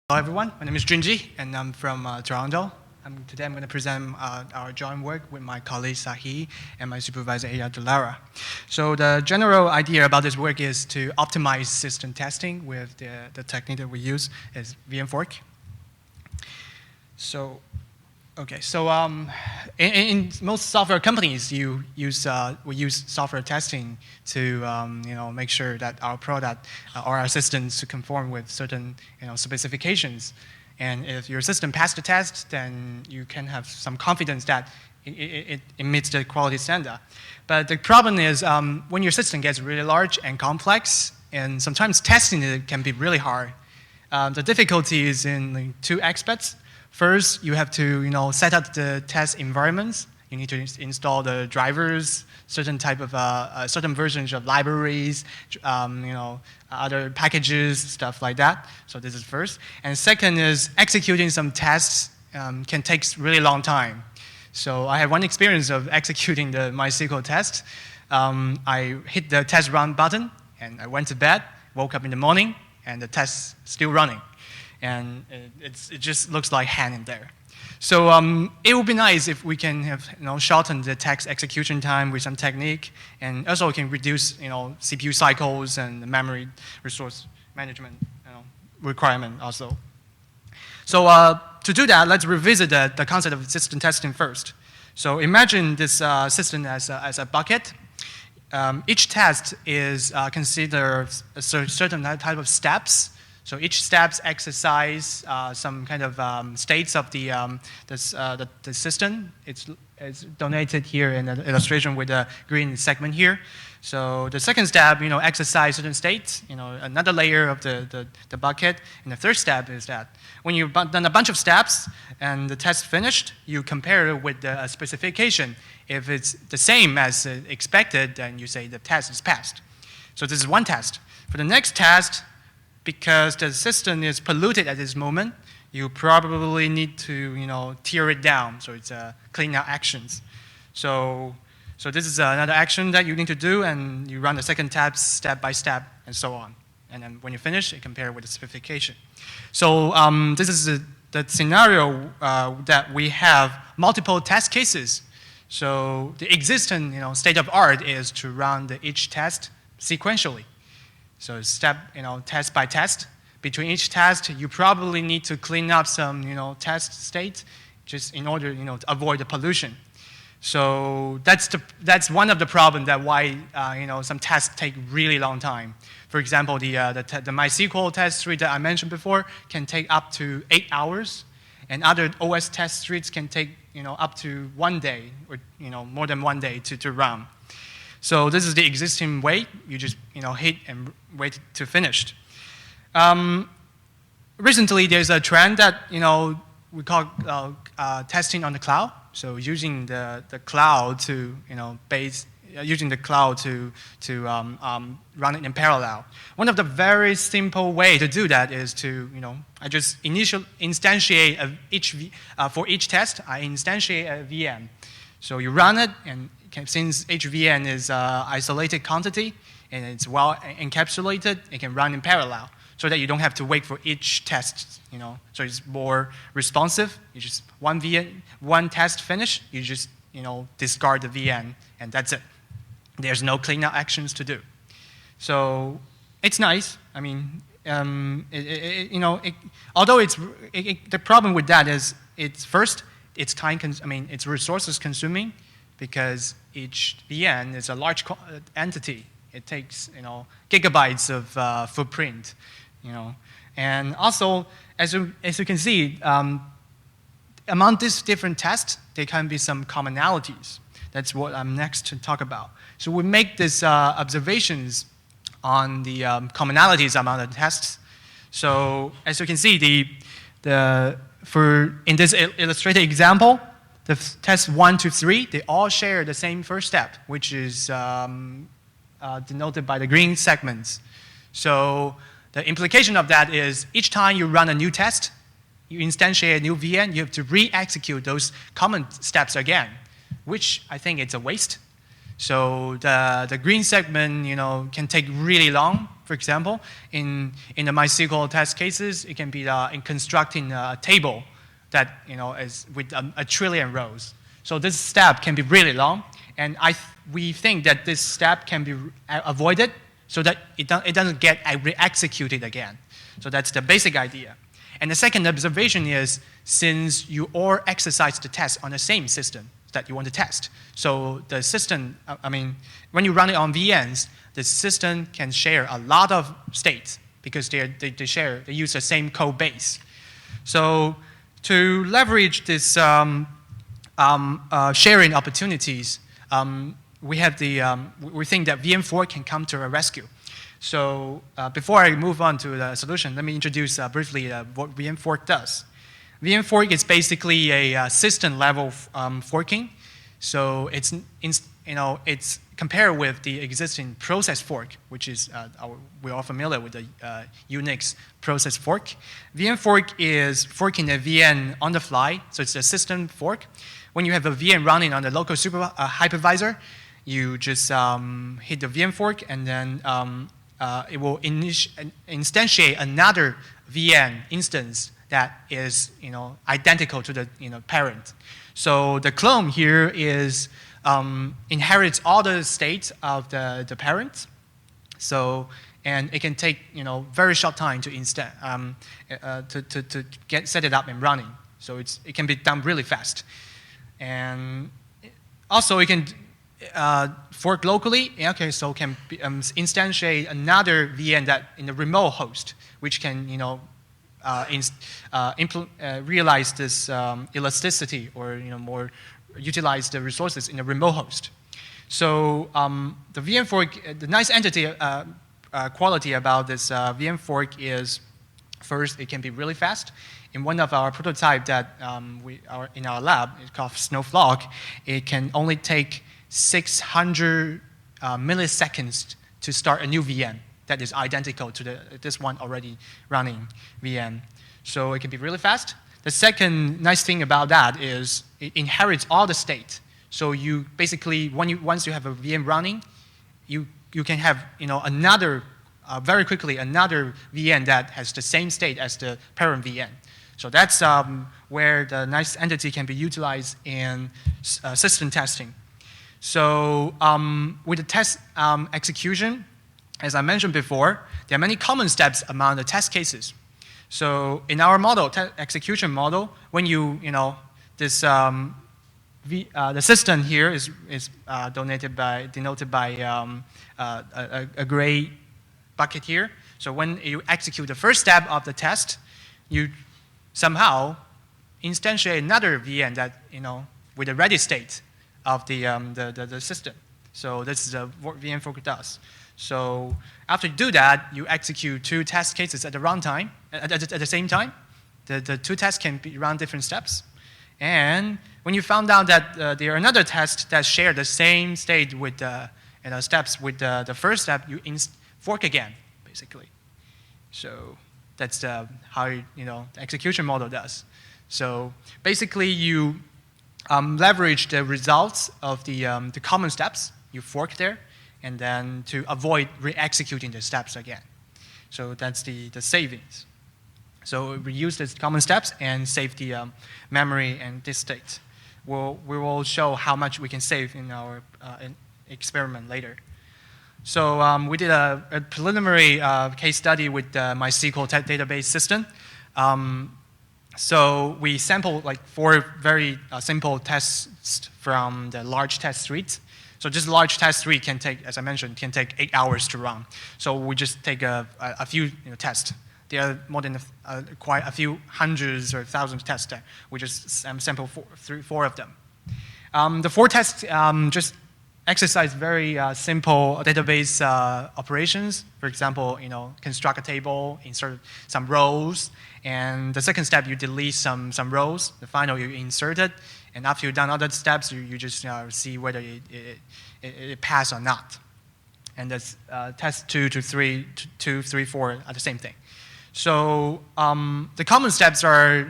Hello everyone, my name is Junji and I'm from Toronto. Today I'm going to present our joint work with my colleague Sahil and my supervisor Eyal Lara. So the general idea about this work is to optimize system testing with the technique that we use is VM fork. So, okay, so in most software companies, we use software testing to make sure that our product or our systems to conform with certain specifications. And if your system passed the test, then you can have some confidence that it meets the quality standard. But the problem is when your system gets really large and complex, and sometimes testing it can be really hard. The difficulty is in two aspects. First, you have to set up the test environments. You need to install the drivers, certain type of certain versions of libraries, other packages, stuff like that. So this is first. And second is executing some tests can take really long time. So I have one experience of executing the MySQL test. I hit the test run button and I went to bed, woke up in the morning, and the test's still running. And it just looks like hand in there. So it would be nice if we can have shorten the text execution time with some technique, and also can reduce CPU cycles and the memory resource management requirement also. So to do that, let's revisit the concept of system testing first. So imagine this system as a bucket. Each test is considered a certain type of steps. So each steps exercise some kind of states of the system. It's donated here in the illustration with the green segment here. So the second step, exercise certain states, another layer of the bucket. And the third step is that when you've done a bunch of steps and the test finished, you compare it with the specification. If it's the same as expected, then you say the test is passed. So this is one test. For the next test, because the system is polluted at this moment, you probably need to tear it down. So it's clean out actions. So this is another action that you need to do, and you run the second tab step by step and so on. And then when you finish, you compare with the specification. So this is the scenario that we have multiple test cases. So the existing state of art is to run each test sequentially. So test by test. Between each test, you probably need to clean up some, test state just in order, to avoid the pollution. So that's one of the problems that why, some tests take really long time. For example, the MySQL test suite that I mentioned before can take up to 8 hours, and other OS test suites can take, up to 1 day or, more than 1 day to run. So this is the existing way. You just hit and wait to finish. Recently, there's a trend that we call testing on the cloud. So using the cloud to using the cloud to run it in parallel. One of the very simple way to do that is to I just instantiate for each test. I instantiate a VM. So you run it, and since HVN is isolated quantity and it's well encapsulated, it can run in parallel so that you don't have to wait for each test. So it's more responsive. You just one test finish, you just discard the VN, and that's it. There's no cleanup actions to do. So it's nice. I mean, although the problem with that is it's it's resources consuming, because each VN is a large entity. It takes gigabytes of footprint, and also as you can see, among these different tests, there can be some commonalities. That's what I'm next to talk about. So we make these observations on the commonalities among the tests. So as you can see, in this illustrated example, the tests 1 to 3, they all share the same first step, which is denoted by the green segments. So the implication of that is each time you run a new test, you instantiate a new VM, you have to re-execute those common steps again, which I think it's a waste. So the green segment, can take really long For example, in the MySQL test cases, it can be in constructing a table that is with a trillion rows. So this step can be really long, and we think that this step can be avoided so that it doesn't get re-executed again. So that's the basic idea. And the second observation is, since you all exercise the test on the same system that you want to test, so the system, when you run it on VMs, the system can share a lot of states because they use the same code base. So to leverage this sharing opportunities, we think that VM fork can come to a rescue. So before I move on to the solution, let me introduce briefly what VM fork does. VM fork is basically a system-level forking. So it's compared with the existing process fork, which is we're all familiar with the Unix process fork. VM fork is forking a VM on the fly, so it's a system fork. When you have a VM running on the local hypervisor, you just hit the VM fork, and then it will instantiate another VM instance that is identical to the parent. So the clone here is inherits all the states of the parent. So and it can take very short time to set it up and running. So it can be done really fast. And also it can fork locally. Okay, so can instantiate another VM that in the remote host, which can realize this elasticity or more utilize the resources in the remote host. So the VM fork, the nice entity quality about this VM fork is, first, it can be really fast. In one of our prototype that in our lab, it's called Snowflock, it can only take 600 milliseconds to start a new VM that is identical to this one already running VM. So it can be really fast. The second nice thing about that is it inherits all the state. So you basically, once you have a VM running, you can have very quickly another VM that has the same state as the parent VM. So that's where the nice entity can be utilized in system testing. So with the test execution, as I mentioned before, there are many common steps among the test cases. So in our model, execution model, when the system here is denoted by a gray bucket here. So when you execute the first step of the test, you somehow instantiate another VM that with a ready state of the system. So this is what VM fork does. So after you do that, you execute two test cases at the runtime at the same time. The two tests can be run different steps. And when you found out that there are another test that share the same state with steps with the first step, you fork again, basically. So that's how the execution model does. So basically, you leverage the results of the common steps. You fork there, and then to avoid re-executing the steps again. So that's the savings. So we use the common steps and save the memory and disk state. We will show how much we can save in our experiment later. So we did a preliminary case study with the MySQL database system. So we sampled like 4 very simple tests from the large test suite. So just large test suite can take, as I mentioned, can take 8 hours to run. So we just take a few tests. There are more than quite a few hundreds or thousands of tests there. We just sample 4 of them. The 4 tests just exercise very simple database operations. For example, construct a table, insert some rows, and the second step you delete some rows. The final you insert it, and after you've done other steps, you just see whether it passed or not. And that's test 2 to 3, 2, 3, 4 are the same thing. So the common steps are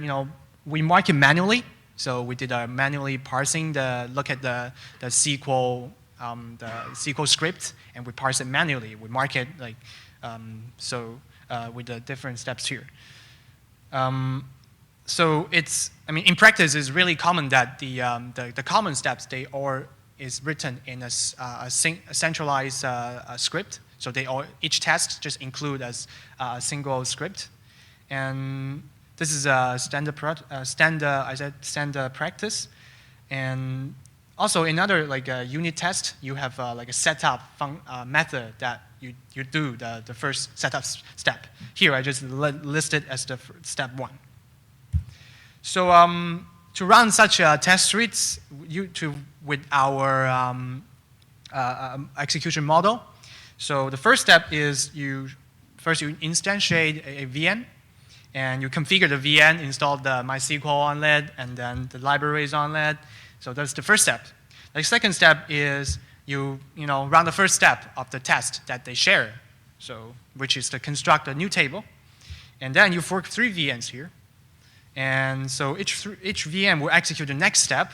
we mark it manually. So we did manually parsing look at the SQL. The SQL script, and we parse it manually. We mark it like With the different steps here. So in practice, it's really common that the common steps, they all is written in a centralized script. So each task just include as a single script. And this is a standard practice. And also in other unit test, you have like a setup method that you do the first setup step. Here I just listed as the step 1. So to run such test suites with our execution model, so the first step is you instantiate a VM, and you configure the VM, install the MySQL on it, and then the libraries on it. So that's the first step. The second step is you run the first step of the test that they share, so which is to construct a new table, and then you fork 3 VMs here, and so each VM will execute the next step.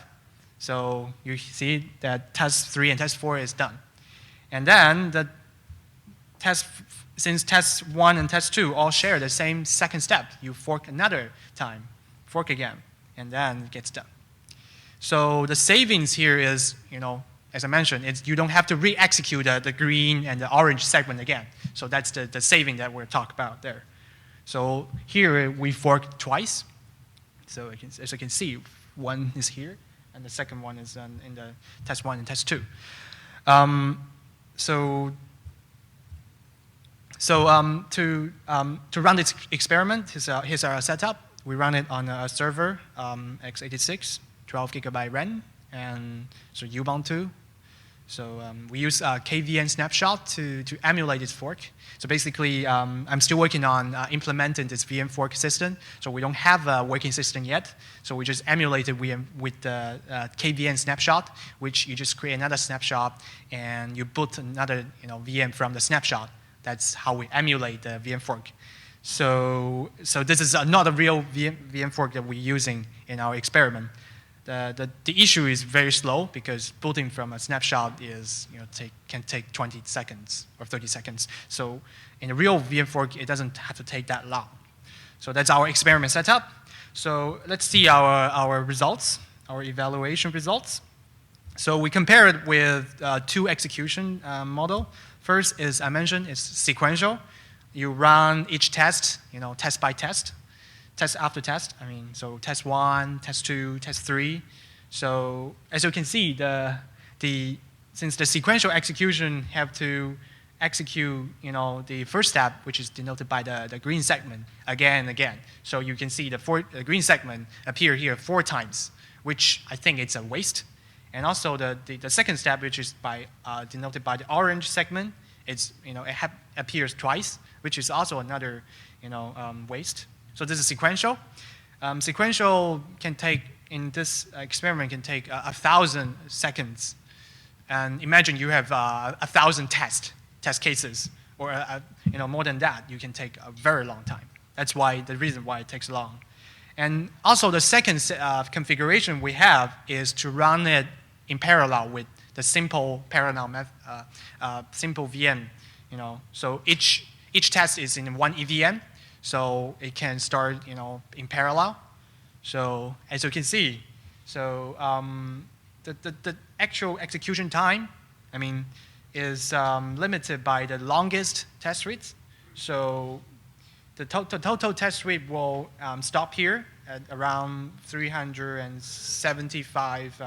So you see that test 3 and test 4 is done, and then since test 1 and test 2 all share the same second step, you fork another time, fork again, and then it gets done. So the savings here is, as I mentioned, you don't have to re-execute the green and the orange segment again. So that's the saving that we're talking about there. So here we fork twice. So as you can see, one is here, and the second one is in the test 1 and test 2. To run this experiment, here's our setup. We run it on a server, x86, 12 GB RAM, and so Ubuntu. So we use KVM snapshot to emulate this fork. So basically, I'm still working on implementing this VM fork system. So we don't have a working system yet. So we just emulate it with the KVM snapshot, which you just create another snapshot and you boot another VM from the snapshot. That's how we emulate the VM fork. So this is not a real VM fork that we're using in our experiment. The issue is very slow because booting from a snapshot can take 20 seconds or 30 seconds. So in a real VM fork, it doesn't have to take that long. So that's our experiment setup. So let's see our results, our evaluation results. So we compare it with 2 execution model. First is, I mentioned, is sequential. You run each test, test by test. Test after test, so test 1, test 2, test 3. So as you can see, since the sequential execution have to execute, the first step, which is denoted by the green segment, again and again. So you can see the green segment appear here 4 times, which I think it's a waste. And also the second step, which is denoted by the orange segment, it appears twice, which is also another waste. So this is sequential. Sequential can take, in this experiment, can take 1,000 seconds. And imagine you have 1,000 test cases, or more than that. You can take a very long time. That's the reason why it takes long. And also the second configuration we have is to run it in parallel with the simple simple VM. So each test is in one EVM. So it can start, in parallel. So as you can see, so the actual execution time, is limited by the longest test suites. So the total test suite will stop here at around 375,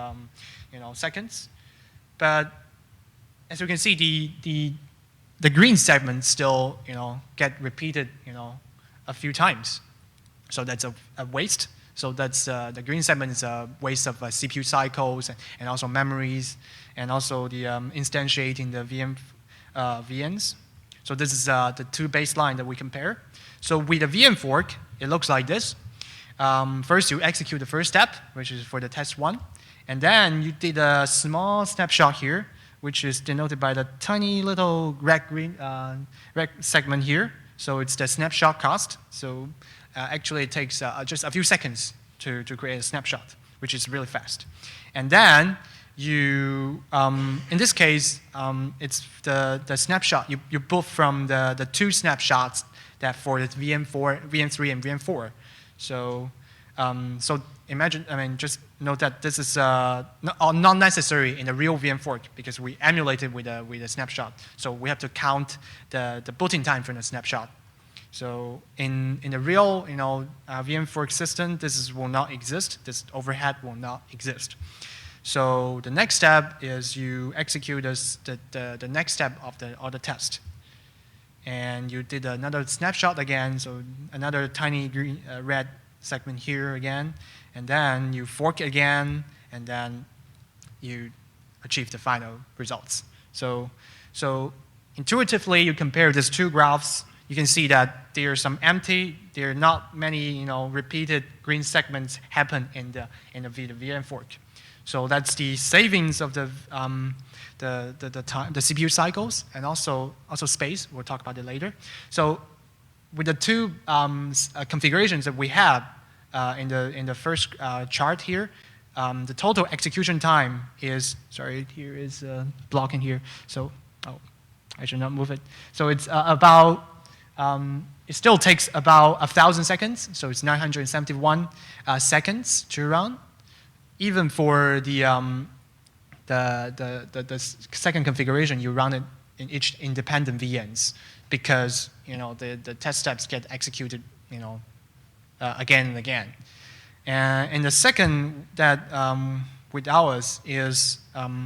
seconds. But as you can see, the green segments still, get repeated, a few times. So that's a waste. So that's the green segment is a waste of CPU cycles and also memories, and also the instantiating the VMs. So this is the 2 baseline that we compare. So with the VM fork, it looks like this. First, you execute the first step, which is for the test 1. And then you did a small snapshot here, which is denoted by the tiny little red segment here. So it's the snapshot cost. So actually it takes just a few seconds to create a snapshot, which is really fast. And then you, in this case, it's the snapshot. You boot from the two snapshots that for the VM4, VM3, and VM4. So, so imagine, just note that this is not necessary in the real VM fork because we emulated with a snapshot. So we have to count the booting time from the snapshot. So in the real, VM fork system, will not exist. This overhead will not exist. So the next step is you execute the next step of the test. And you did another snapshot again, so another tiny green, red segment here again. And then you fork again, and then you achieve the final results. So intuitively, you compare these two graphs. You can see that there are some empty, there are not many repeated green segments happen in the VM fork. So that's the savings of the CPU cycles and also space. We'll talk about it later. So with the two configurations that we have in the first chart here, the total execution time is, sorry, here is blocking here. So, I should not move it. So it's about, it still takes about 1,000 seconds. So it's 971 seconds to run. Even for the second configuration, you run it in each independent VNs because the test steps get executed again and again. And the second that with ours is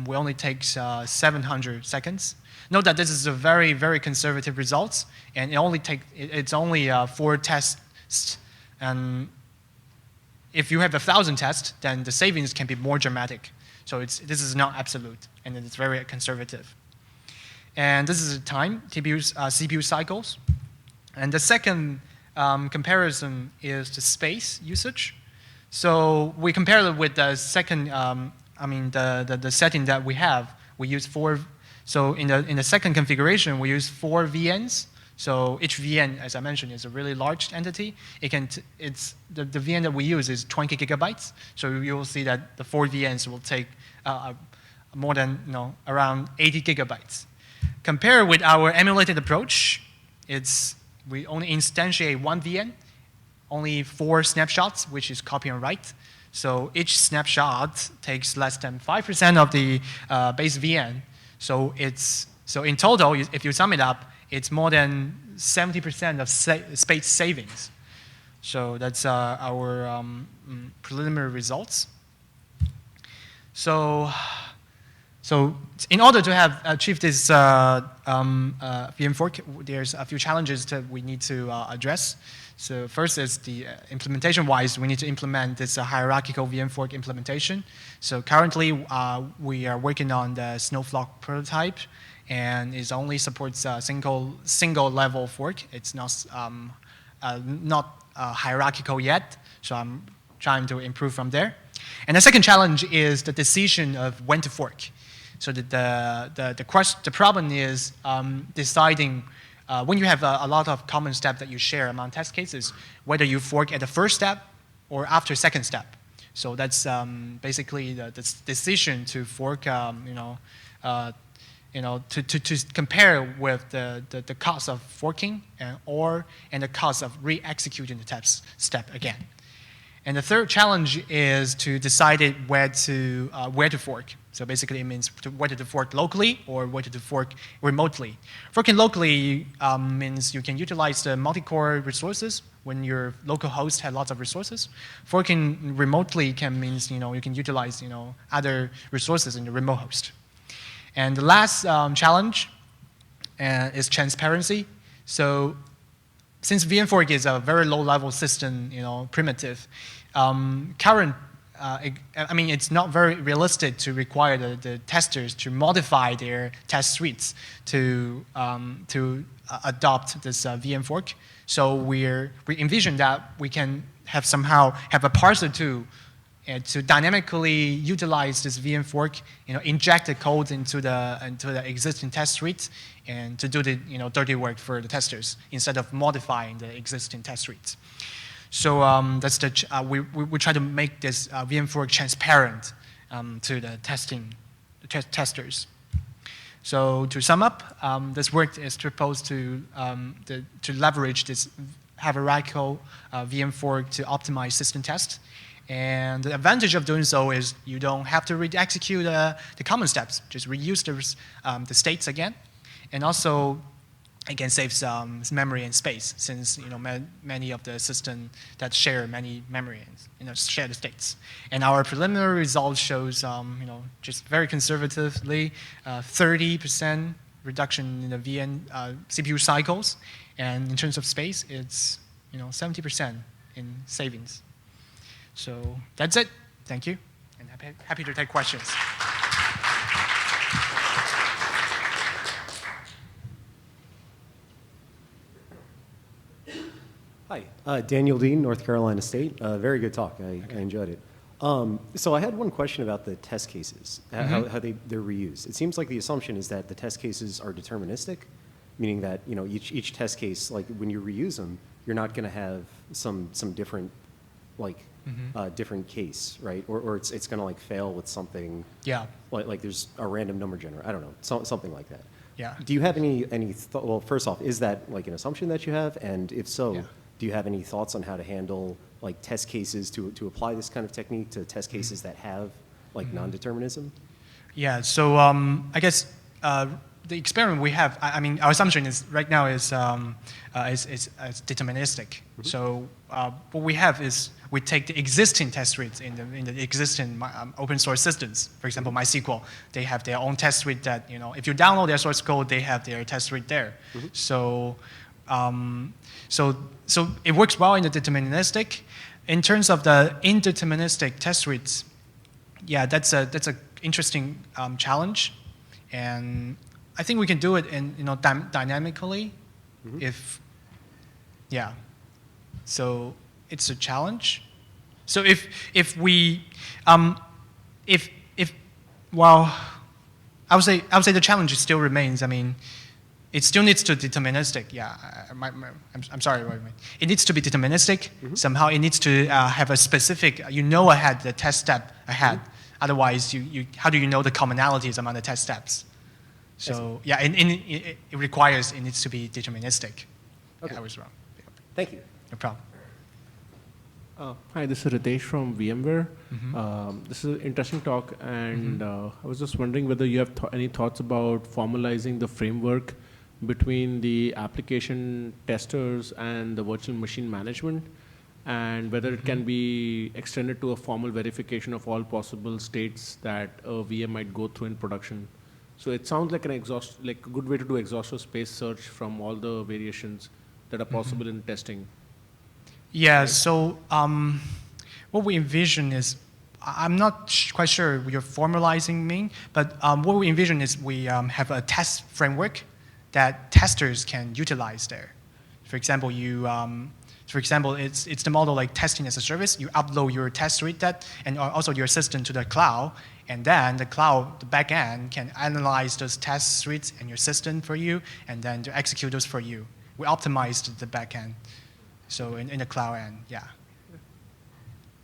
we only take 700 seconds. Note that this is a very, very conservative results, and it's only 4 tests. And if you have 1,000 tests, then the savings can be more dramatic. So this is not absolute, and it's very conservative. And this is the time, CPU cycles. And the second comparison is the space usage. So we compare it with the second, the setting that we have. We use 4. So in the second configuration, we use 4 VNs. So each VN, as I mentioned, is a really large entity. It's the VN that we use is 20 gigabytes. So you will see that the 4 VNs will take more than around 80 gigabytes. Compared with our emulated approach, we only instantiate 1 VN, only 4 snapshots, which is copy and write. So each snapshot takes less than 5% of the base VN. So in total, if you sum it up, it's more than 70% of space savings. So that's our preliminary results. So in order to have achieved this VM fork, there's a few challenges that we need to address. So first is the implementation-wise, we need to implement this hierarchical VM fork implementation. So currently, we are working on the Snowflake prototype, and it only supports a single level fork. It's not hierarchical yet, so I'm trying to improve from there. And the second challenge is the decision of when to fork. So the problem is deciding when you have a lot of common steps that you share among test cases, whether you fork at the first step or after second step. So that's basically the decision to fork, to compare with the cost of forking and the cost of re-executing the test step again. And the third challenge is to decide where to fork. So basically, it means whether to fork locally or whether to fork remotely. Forking locally means you can utilize the multi-core resources when your local host has lots of resources. Forking remotely means you can utilize other resources in the remote host. And the last challenge is transparency. So since VM fork is a very low-level system, primitive, it's not very realistic to require the testers to modify their test suites to adopt this VM fork. So we envision that we can somehow have a parser tool to dynamically utilize this VM fork, inject the code into the existing test suite, and to do the dirty work for the testers instead of modifying the existing test suites. So we try to make this VM fork transparent to the testing testers. So to sum up, this work is supposed to leverage this hierarchical VM fork to optimize system tests. And the advantage of doing so is you don't have to execute the common steps, just reuse the states again. And also, it can save some memory and space, since many of the systems that share many memory and share the states. And our preliminary result shows just very conservatively 30% reduction in the VM CPU cycles, and in terms of space, it's 70% in savings. So that's it. Thank you, and happy to take questions. Hi, Daniel Dean, North Carolina State. Very good talk. I enjoyed it. So I had one question about the test cases, how they're reused. It seems like the assumption is that the test cases are deterministic, meaning that each test case, like when you reuse them, you're not going to have some different different case, right? Or it's going to fail with something. Yeah. Like there's a random number generator. I don't know, something like that. Yeah. Do you have any well, first off, is that an assumption that you have? And if so, yeah. Do you have any thoughts on how to handle test cases to apply this kind of technique to test cases that have non-determinism? Yeah, so I guess the experiment we have, I mean, our assumption is right now is deterministic. So what we have is we take the existing test suites in the existing open source systems. For example, MySQL, they have their own test suite that, if you download their source code, they have their test suite there. So it works well in the deterministic. In terms of the indeterministic test suites, yeah, that's a interesting challenge, and I think we can do it in dynamically, if yeah. So it's a challenge. So if we well, I would say the challenge still remains. I mean, it still needs to be deterministic. Yeah, I'm sorry. It needs to be deterministic. Somehow it needs to have a specific, ahead the test step ahead. Otherwise, how do you know the commonalities among the test steps? So yeah, it requires, it needs to be deterministic. Okay. Yeah, I was wrong. Thank you. No problem. Hi, this is Ritesh from VMware. This is an interesting talk, and I was just wondering whether you have any thoughts about formalizing the framework between the application testers and the virtual machine management, and whether it can be extended to a formal verification of all possible states that a VM might go through in production. So it sounds like a good way to do exhaustive space search from all the variations that are possible in testing. Yeah, so what we envision is, I'm not quite sure what you're formalizing mean, but what we envision is we have a test framework that testers can utilize there. For example, it's the model like testing as a service. You upload your test suite and also your system to the cloud, and then the cloud, the backend, can analyze those test suites and your system for you, and then to execute those for you. We optimized the backend. So in the cloud end, yeah.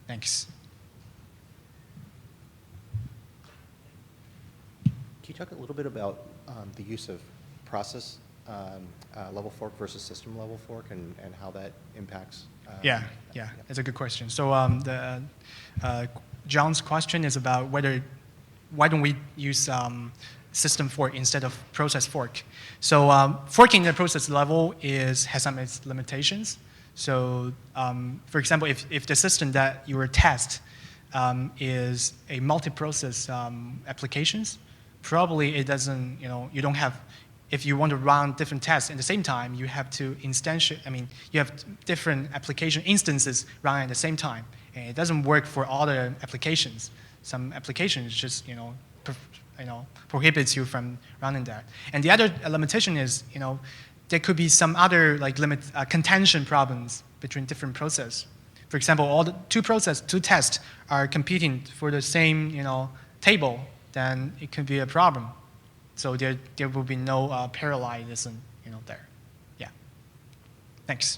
Thanks. Can you talk a little bit about the use of process level fork versus system level fork and how that impacts? Yeah, that's a good question. So John's question is about why don't we use system fork instead of process fork? So forking the process level has some its limitations. So, for example, if the system that you will test is a multi-process applications, probably it doesn't, you don't have, if you want to run different tests at the same time, you have to you have different application instances running at the same time. And it doesn't work for all the applications. Some applications just, prohibits you from running that. And the other limitation is, there could be some other contention problems between different processes. For example, all the two tests are competing for the same table, then it could be a problem. So there will be no parallelism there. Yeah. Thanks.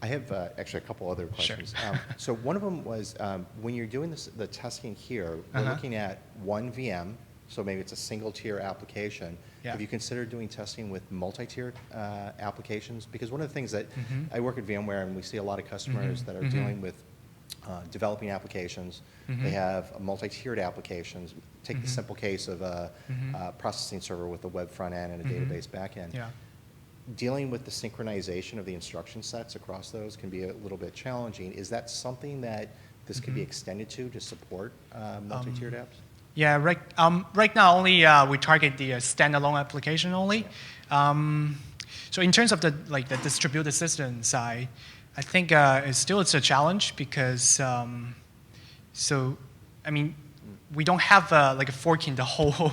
I have actually a couple other questions. So one of them was when you're doing the testing here, we're looking at one VM, so maybe it's a single tier application. Yeah. Have you considered doing testing with multi-tiered applications? Because one of the things that I work at VMware and we see a lot of customers that are dealing with developing applications. They have a multi-tiered applications. Take the simple case of a processing server with a web front end and a database back end. Yeah. Dealing with the synchronization of the instruction sets across those can be a little bit challenging. Is that something that this could be extended to support multi-tiered apps? Yeah, right now only we target the standalone application only. So in terms of the distributed system side, I think it's a challenge because we don't have a forking the whole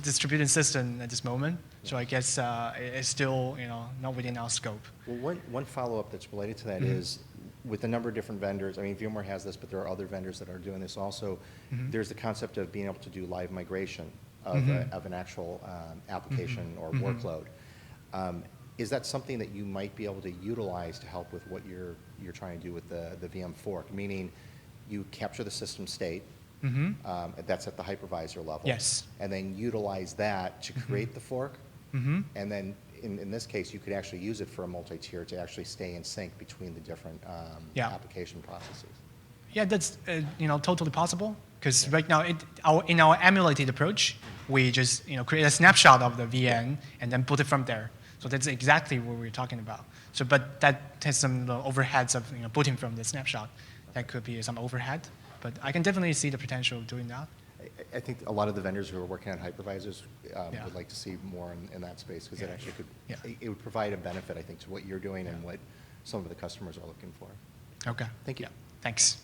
distributed system at this moment. So I guess it's still not within our scope. Well, one follow-up that's related to that is with a number of different vendors. I mean, VMware has this, but there are other vendors that are doing this also. There's the concept of being able to do live migration of an actual application or workload. Is that something that you might be able to utilize to help with what you're trying to do with the VM fork? Meaning, you capture the system state. That's at the hypervisor level. Yes. And then utilize that to create the fork. And then in this case, you could actually use it for a multi-tier to actually stay in sync between the different application processes. Yeah, that's totally possible. Because right now, in our emulated approach, we just create a snapshot of the VN and then put it from there. So that's exactly what we're talking about. So, but that has some overheads of booting from the snapshot. That could be some overhead. But I can definitely see the potential of doing that. I think a lot of the vendors who are working on hypervisors would like to see more in that space because it actually could, it would provide a benefit, I think, to what you're doing and what some of the customers are looking for. Okay. Thank you. Thanks.